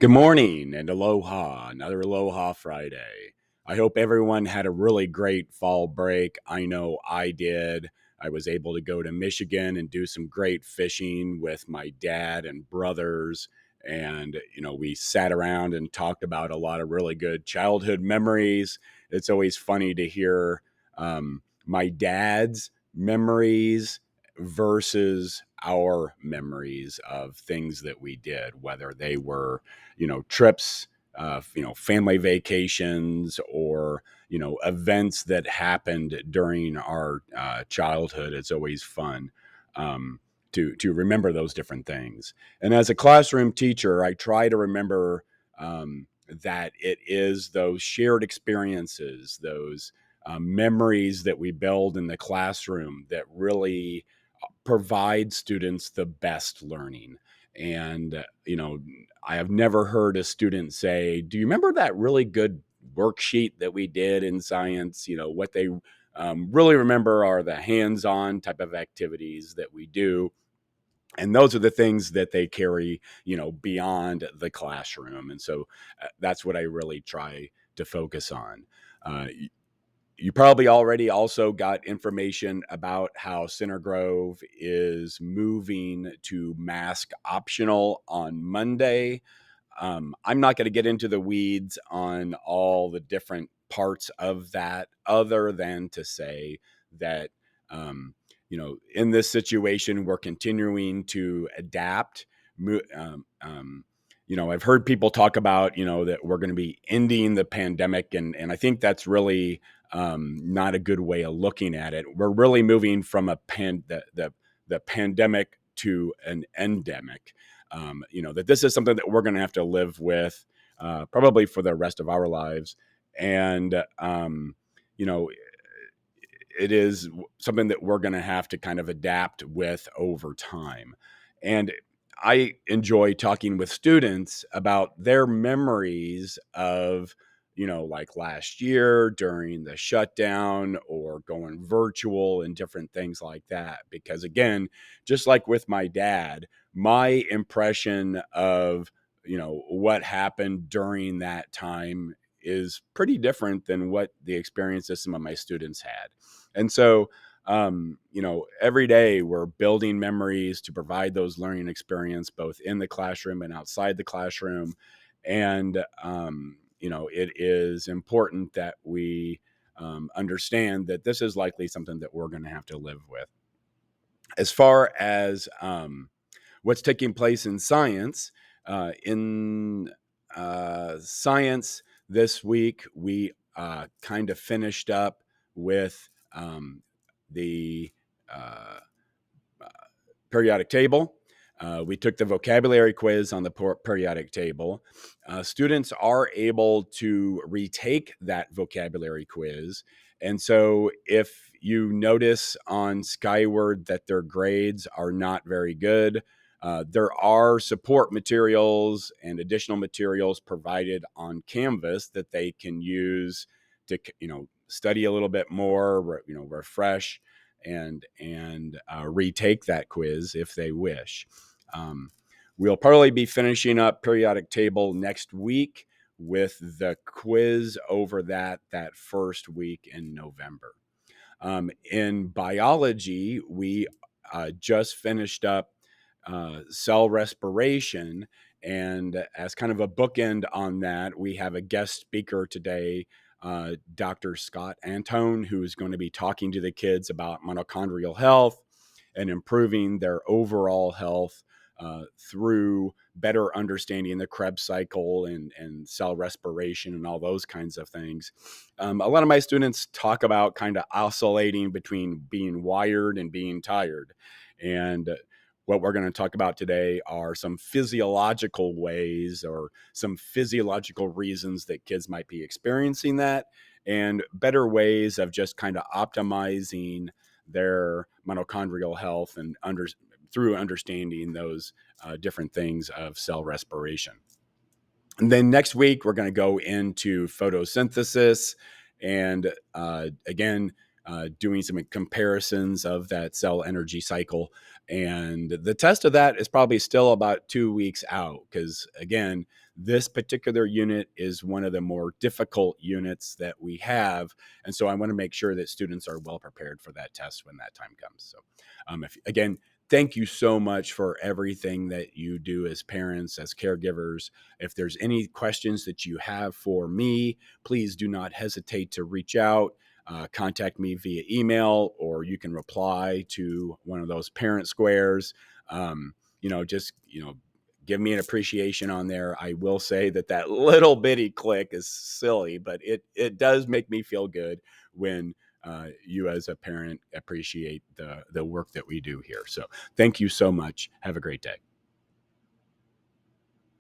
Good morning and aloha, another Aloha Friday. I hope everyone had a really great fall break. I know I did. I was able to go to Michigan and do some great fishing with my dad and brothers. And, we sat around and talked about a lot of really good childhood memories. It's always funny to hear my dad's memories versus our memories of things that we did, whether they were trips, family vacations, or events that happened during our childhood. It's always fun to remember those different things. And as a classroom teacher, I try to remember that it is those shared experiences, those memories that we build in the classroom that really provide students the best learning. And, I have never heard a student say, "Do you remember that really good worksheet that we did in science?" What they really remember are the hands on type of activities that we do. And those are the things that they carry, beyond the classroom. And so that's what I really try to focus on. Uh, you probably already also got information about how Center Grove is moving to mask optional on Monday. I'm not going to get into the weeds on all the different parts of that, other than to say that, in this situation, we're continuing to adapt. I've heard people talk about, that we're going to be ending the pandemic, and I think that's really not a good way of looking at it. We're really moving from the pandemic to an endemic. That this is something that we're going to have to live with probably for the rest of our lives. And, you know, it is something that we're going to have to kind of adapt with over time. And I enjoy talking with students about their memories of, like last year during the shutdown or going virtual and different things like that. Because again, just like with my dad, my impression of, what happened during that time is pretty different than what the experiences some of my students had. And so, every day we're building memories to provide those learning experience both in the classroom and outside the classroom. And, it is important that we understand that this is likely something that we're going to have to live with. As far as what's taking place in science this week, we kind of finished up with the uh, periodic table. We took the vocabulary quiz on the periodic table. Students are able to retake that vocabulary quiz. And so if you notice on Skyward that their grades are not very good, there are support materials and additional materials provided on Canvas that they can use to, study a little bit more, refresh and retake that quiz if they wish. Um, we'll probably be finishing up periodic table next week with the quiz over that first week in November. In biology, we just finished up cell respiration. And as kind of a bookend on that, we have a guest speaker today, Dr. Scott Antone, who is going to be talking to the kids about mitochondrial health and improving their overall health through better understanding the Krebs cycle and cell respiration and all those kinds of things. A lot of my students talk about kind of oscillating between being wired and being tired. And what we're going to talk about today are some physiological ways or some physiological reasons that kids might be experiencing that, and better ways of just kind of optimizing their mitochondrial health and through understanding those different things of cell respiration. And then next week, we're going to go into photosynthesis. And again, doing some comparisons of that cell energy cycle. And the test of that is probably still about 2 weeks out, because again, this particular unit is one of the more difficult units that we have. And so I want to make sure that students are well prepared for that test when that time comes. So again, thank you so much for everything that you do as parents, as caregivers. If there's any questions that you have for me, please do not hesitate to reach out. Contact me via email, or you can reply to one of those parent squares. Just give me an appreciation on there. I will say that little bitty click is silly, but it does make me feel good when you as a parent appreciate the work that we do here. So thank you so much. Have a great day.